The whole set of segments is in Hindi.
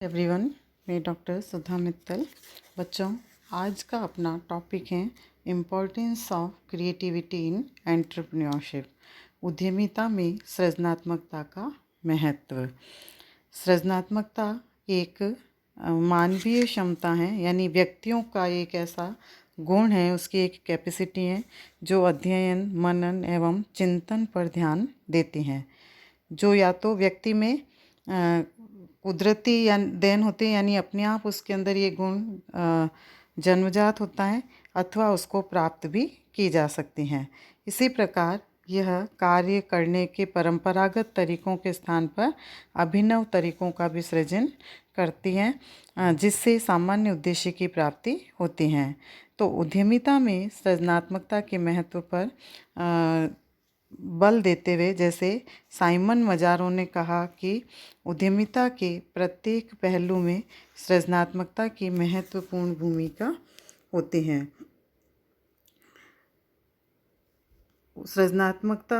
एवरीवन, मैं डॉक्टर सुधा मित्तल। बच्चों, आज का अपना टॉपिक है importance of creativity in entrepreneurship. उद्यमिता में सृजनात्मकता का महत्व। सृजनात्मकता एक मानवीय क्षमता है, यानी व्यक्तियों का एक ऐसा गुण है, उसकी एक कैपेसिटी है जो अध्ययन, मनन एवं चिंतन पर ध्यान देती हैं, जो या तो व्यक्ति में कुदरती या देन होते हैं, यानी अपने आप उसके अंदर ये गुण जन्मजात होता है, अथवा उसको प्राप्त भी की जा सकती हैं। इसी प्रकार यह कार्य करने के परंपरागत तरीकों के स्थान पर अभिनव तरीकों का भी सृजन करती हैं, जिससे सामान्य उद्देश्य की प्राप्ति होती है। तो उद्यमिता में सृजनात्मकता के महत्व पर बल देते हुए, जैसे साइमन मजारो ने कहा कि उद्यमिता के प्रत्येक पहलू में सृजनात्मकता की महत्वपूर्ण भूमिका होती है। सृजनात्मकता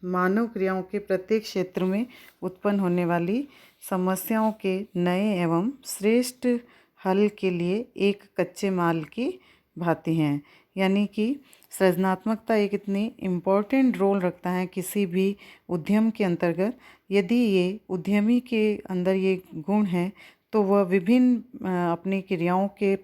मानव क्रियाओं के प्रत्येक क्षेत्र में उत्पन्न होने वाली समस्याओं के नए एवं श्रेष्ठ हल के लिए एक कच्चे माल की भांति हैं। यानी कि सृजनात्मकता एक इतनी इम्पोर्टेंट रोल रखता है किसी भी उद्यम के अंतर्गत। यदि ये उद्यमी के अंदर ये गुण है तो वह विभिन्न अपनी क्रियाओं के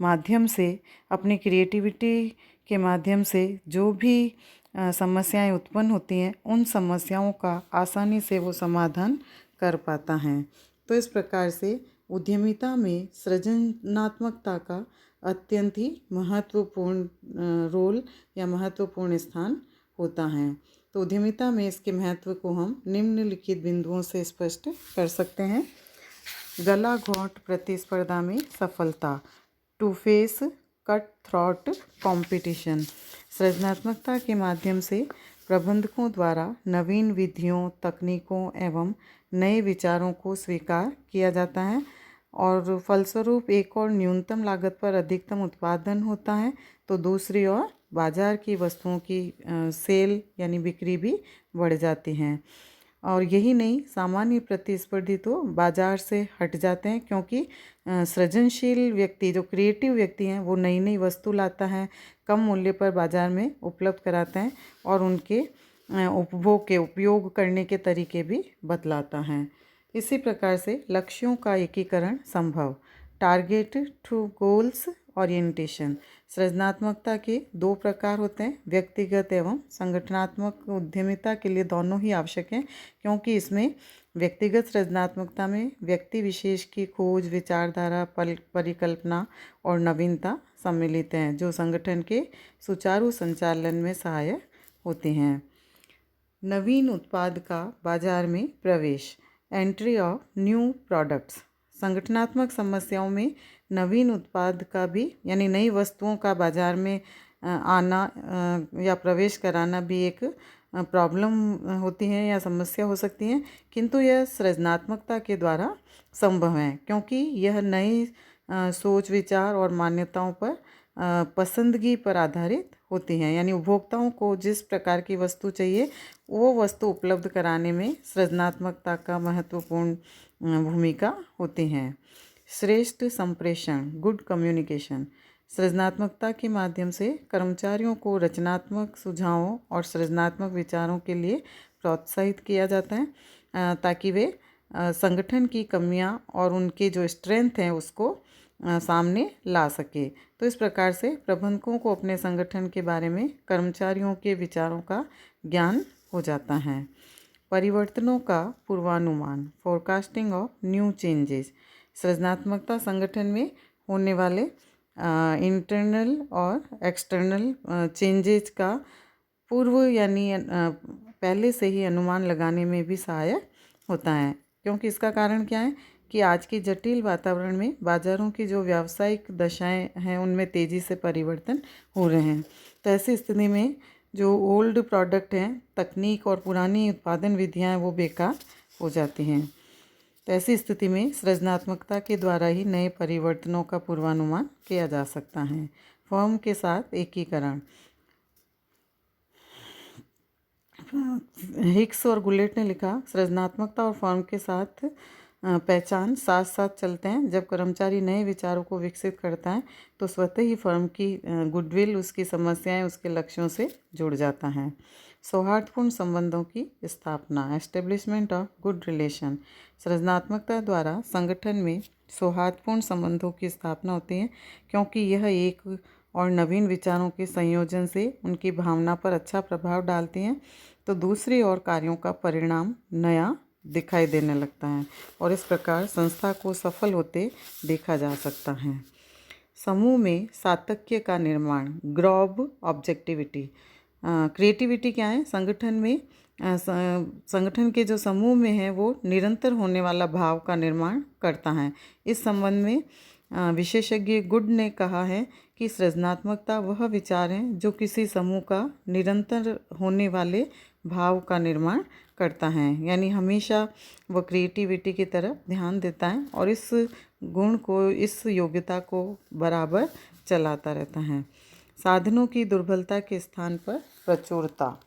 माध्यम से, अपनी क्रिएटिविटी के माध्यम से जो भी समस्याएं उत्पन्न होती हैं, उन समस्याओं का आसानी से वो समाधान कर पाता है। तो इस प्रकार से उद्यमिता में सृजनात्मकता का अत्यंत ही महत्वपूर्ण रोल या महत्वपूर्ण स्थान होता है। तो उद्यमिता में इसके महत्व को हम निम्नलिखित बिंदुओं से स्पष्ट कर सकते हैं। गला घोंट प्रतिस्पर्धा में सफलता, to face cut throat competition. सृजनात्मकता के माध्यम से प्रबंधकों द्वारा नवीन विधियों, तकनीकों एवं नए विचारों को स्वीकार किया जाता है और फलस्वरूप एक और न्यूनतम लागत पर अधिकतम उत्पादन होता है, तो दूसरी ओर बाजार की वस्तुओं की सेल यानी बिक्री भी बढ़ जाती हैं। और यही नहीं, सामान्य प्रतिस्पर्धी तो बाजार से हट जाते हैं, क्योंकि सृजनशील व्यक्ति, जो क्रिएटिव व्यक्ति हैं, वो नई नई वस्तु लाता है, कम मूल्य पर बाजार में उपलब्ध कराता है और उनके उपभोग के उपयोग करने के तरीके भी बतलाता है। इसी प्रकार से लक्ष्यों का एकीकरण संभव, टारगेट टू गोल्स ओरिएंटेशन। सृजनात्मकता के दो प्रकार होते हैं, व्यक्तिगत एवं संगठनात्मक। उद्यमिता के लिए दोनों ही आवश्यक हैं, क्योंकि इसमें व्यक्तिगत सृजनात्मकता में व्यक्ति विशेष की खोज, विचारधारा, परिकल्पना और नवीनता सम्मिलित हैं, जो संगठन के सुचारू संचालन में सहायक होती हैं। नवीन उत्पाद का बाजार में प्रवेश, एंट्री ऑफ न्यू प्रोडक्ट्स। संगठनात्मक समस्याओं में नवीन उत्पाद का भी, यानी नई वस्तुओं का बाजार में आना या प्रवेश कराना भी एक प्रॉब्लम होती है या समस्या हो सकती है, किंतु यह सृजनात्मकता के द्वारा संभव है, क्योंकि यह नई सोच, विचार और मान्यताओं पर पसंदगी पर आधारित होती हैं। यानी उपभोक्ताओं को जिस प्रकार की वस्तु चाहिए, वो वस्तु उपलब्ध कराने में सृजनात्मकता का महत्वपूर्ण भूमिका होती है। श्रेष्ठ संप्रेषण, गुड कम्युनिकेशन। सृजनात्मकता के माध्यम से कर्मचारियों को रचनात्मक सुझावों और सृजनात्मक विचारों के लिए प्रोत्साहित किया जाता है, ताकि वे संगठन की कमियां और उनके जो स्ट्रेंथ हैं उसको सामने ला सके। तो इस प्रकार से प्रबंधकों को अपने संगठन के बारे में कर्मचारियों के विचारों का ज्ञान हो जाता है। परिवर्तनों का पूर्वानुमान, फोरकास्टिंग ऑफ न्यू चेंजेस। सृजनात्मकता संगठन में होने वाले इंटरनल और एक्सटर्नल चेंजेस का पूर्व यानी पहले से ही अनुमान लगाने में भी सहायक होता है, क्योंकि इसका कारण क्या है कि आज के जटिल वातावरण में बाजारों की जो व्यावसायिक दशाएं हैं, उनमें तेज़ी से परिवर्तन हो रहे हैं। तो ऐसी स्थिति में जो ओल्ड प्रोडक्ट हैं, तकनीक और पुरानी उत्पादन विधियां वो बेकार हो जाती हैं। तो ऐसी स्थिति में सृजनात्मकता के द्वारा ही नए परिवर्तनों का पूर्वानुमान किया जा सकता है। फर्म के साथ एकीकरण। हिक्स और गुलेट ने लिखा, सृजनात्मकता और फर्म के साथ पहचान साथ साथ चलते हैं। जब कर्मचारी नए विचारों को विकसित करता है तो स्वतः ही फर्म की गुडविल, उसकी समस्याएं, उसके लक्ष्यों से जुड़ जाता है। सौहार्दपूर्ण संबंधों की स्थापना, एस्टेब्लिशमेंट ऑफ गुड रिलेशन। सृजनात्मकता द्वारा संगठन में सौहार्दपूर्ण संबंधों की स्थापना होती है, क्योंकि यह एक और नवीन विचारों के संयोजन से उनकी भावना पर अच्छा प्रभाव डालती हैं, तो दूसरी ओर कार्यों का परिणाम नया दिखाई देने लगता है और इस प्रकार संस्था को सफल होते देखा जा सकता है। समूह में सातत्य का निर्माण, ग्रॉब ऑब्जेक्टिविटी। क्रिएटिविटी क्या है? संगठन में संगठन के जो समूह में है वो निरंतर होने वाला भाव का निर्माण करता है। इस संबंध में विशेषज्ञ गुड ने कहा है कि सृजनात्मकता वह विचार है जो किसी समूह का निरंतर होने वाले भाव का निर्माण करता है, यानी हमेशा वह क्रिएटिविटी की तरफ ध्यान देता है और इस गुण को, इस योग्यता को बराबर चलाता रहता है। साधनों की दुर्बलता के स्थान पर प्रचुरता,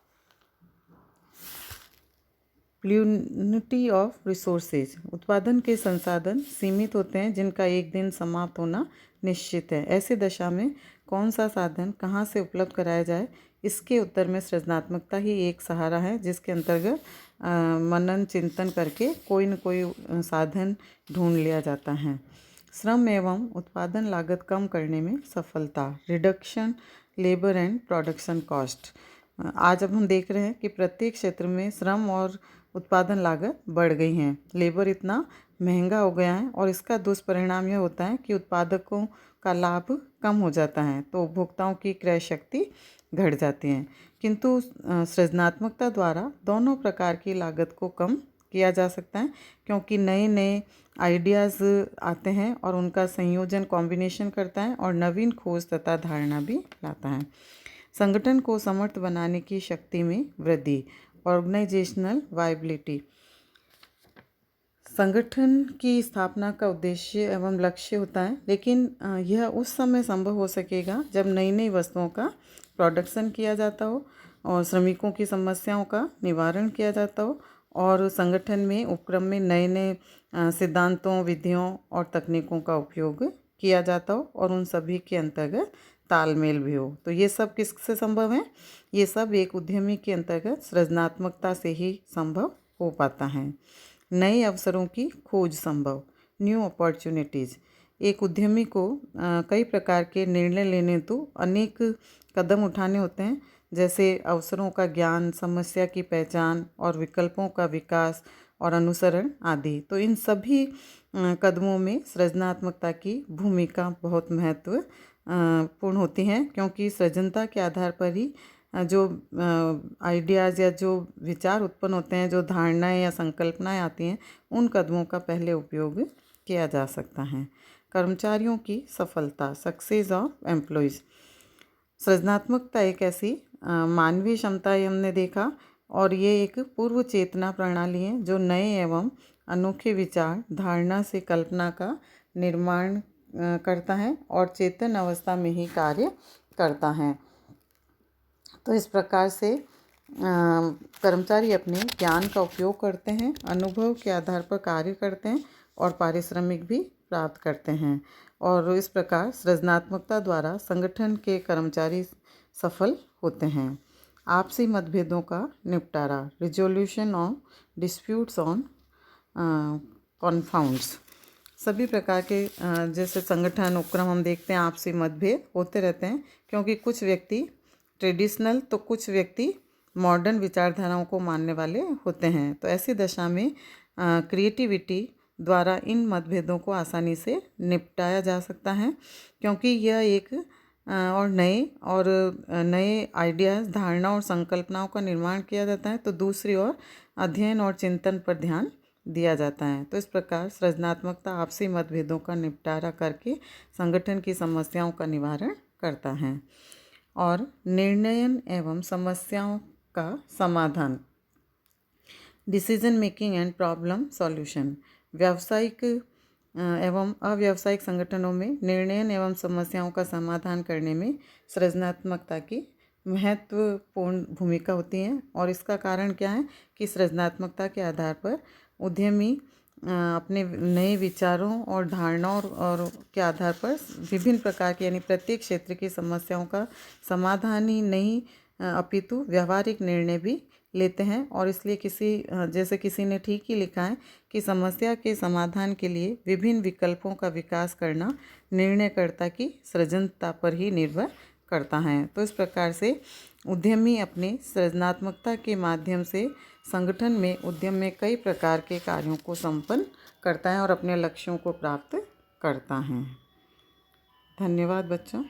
प्लूनिटी ऑफ रिसोर्सेज। उत्पादन के संसाधन सीमित होते हैं जिनका एक दिन समाप्त होना निश्चित है। ऐसी दशा में कौन सा साधन कहाँ से उपलब्ध कराया जाए, इसके उत्तर में सृजनात्मकता ही एक सहारा है, जिसके अंतर्गत मनन चिंतन करके कोई न कोई साधन ढूंढ लिया जाता है। श्रम एवं उत्पादन लागत कम करने में सफलता, reduction labour and production cost. आज अब हम देख रहे हैं कि प्रत्येक क्षेत्र में श्रम और उत्पादन लागत बढ़ गई हैं। लेबर इतना महंगा हो गया है और इसका दुष्परिणाम यह होता है कि उत्पादकों का लाभ कम हो जाता है, तो उपभोक्ताओं की क्रय शक्ति घट जाती है। किंतु सृजनात्मकता द्वारा दोनों प्रकार की लागत को कम किया जा सकता है, क्योंकि नए नए आइडियाज़ आते हैं और उनका संयोजन, कॉम्बिनेशन करता है और नवीन खोज तथा धारणा भी लाता है। संगठन को समर्थ बनाने की शक्ति में वृद्धि, ऑर्गेनाइजेशनल वायबिलिटी। संगठन की स्थापना का उद्देश्य एवं लक्ष्य होता है, लेकिन यह उस समय संभव हो सकेगा जब नई नई वस्तुओं का प्रोडक्शन किया जाता हो और श्रमिकों की समस्याओं का निवारण किया जाता हो और संगठन में उपक्रम में नए नए सिद्धांतों, विधियों और तकनीकों का उपयोग किया जाता हो और उन सभी के अंतर्गत तालमेल भी हो। तो ये सब किससे संभव है? ये सब एक उद्यमी के अंतर्गत सृजनात्मकता से ही संभव हो पाता है। नए अवसरों की खोज संभव, न्यू अपॉर्चुनिटीज़। एक उद्यमी को कई प्रकार के निर्णय लेने तो अनेक कदम उठाने होते हैं, जैसे अवसरों का ज्ञान, समस्या की पहचान और विकल्पों का विकास और अनुसरण आदि। तो इन सभी कदमों में सृजनात्मकता की भूमिका बहुत महत्वपूर्ण होती है, क्योंकि सृजनता के आधार पर ही जो आइडियाज़ या जो विचार उत्पन्न होते हैं, जो धारणाएं या संकल्पनाएं आती हैं, उन कदमों का पहले उपयोग किया जा सकता है। कर्मचारियों की सफलता, सक्सेस ऑफ एम्प्लॉयज़। सृजनात्मकता एक ऐसी मानवीय क्षमता है, हमने देखा, और ये एक पूर्व चेतना प्रणाली है जो नए एवं अनोखे विचार, धारणा से कल्पना का निर्माण करता है और चेतन अवस्था में ही कार्य करता है। तो इस प्रकार से कर्मचारी अपने ज्ञान का उपयोग करते हैं, अनुभव के आधार पर कार्य करते हैं और पारिश्रमिक भी प्राप्त करते हैं, और इस प्रकार सृजनात्मकता द्वारा संगठन के कर्मचारी सफल होते हैं। आपसी मतभेदों का निपटारा, रिजोल्यूशन ऑफ डिस्प्यूट्स ऑन कॉन्फाउंड्स। सभी प्रकार के जैसे संगठन उपक्रम हम देखते हैं, आपसी मतभेद होते रहते हैं, क्योंकि कुछ व्यक्ति ट्रेडिशनल तो कुछ व्यक्ति मॉडर्न विचारधाराओं को मानने वाले होते हैं। तो ऐसी दशा में क्रिएटिविटी द्वारा इन मतभेदों को आसानी से निपटाया जा सकता है, क्योंकि यह एक और नए आइडियाज़, धारणा और संकल्पनाओं का निर्माण किया जाता है, तो दूसरी ओर अध्ययन और चिंतन पर ध्यान दिया जाता है। तो इस प्रकार सृजनात्मकता आपसी मतभेदों का निपटारा करके संगठन की समस्याओं का निवारण करता है। और निर्णयन एवं समस्याओं का समाधान, decision making and problem solution. व्यावसायिक एवं अव्यावसायिक संगठनों में निर्णयन एवं समस्याओं का समाधान करने में सृजनात्मकता की महत्वपूर्ण भूमिका होती है। और इसका कारण क्या है कि सृजनात्मकता के आधार पर उद्यमी अपने नए विचारों और धारणाओं और के आधार पर विभिन्न प्रकार के यानी प्रत्येक क्षेत्र की समस्याओं का समाधान ही नहीं अपितु व्यवहारिक निर्णय भी लेते हैं। और इसलिए जैसे किसी ने ठीक ही लिखा है कि समस्या के समाधान के लिए विभिन्न विकल्पों का विकास करना निर्णयकर्ता की सृजनता पर ही निर्भर करता है। तो इस प्रकार से उद्यमी अपनी सृजनात्मकता के माध्यम से संगठन में उद्यम में कई प्रकार के कार्यों को संपन्न करता है और अपने लक्ष्यों को प्राप्त करता है। धन्यवाद बच्चों।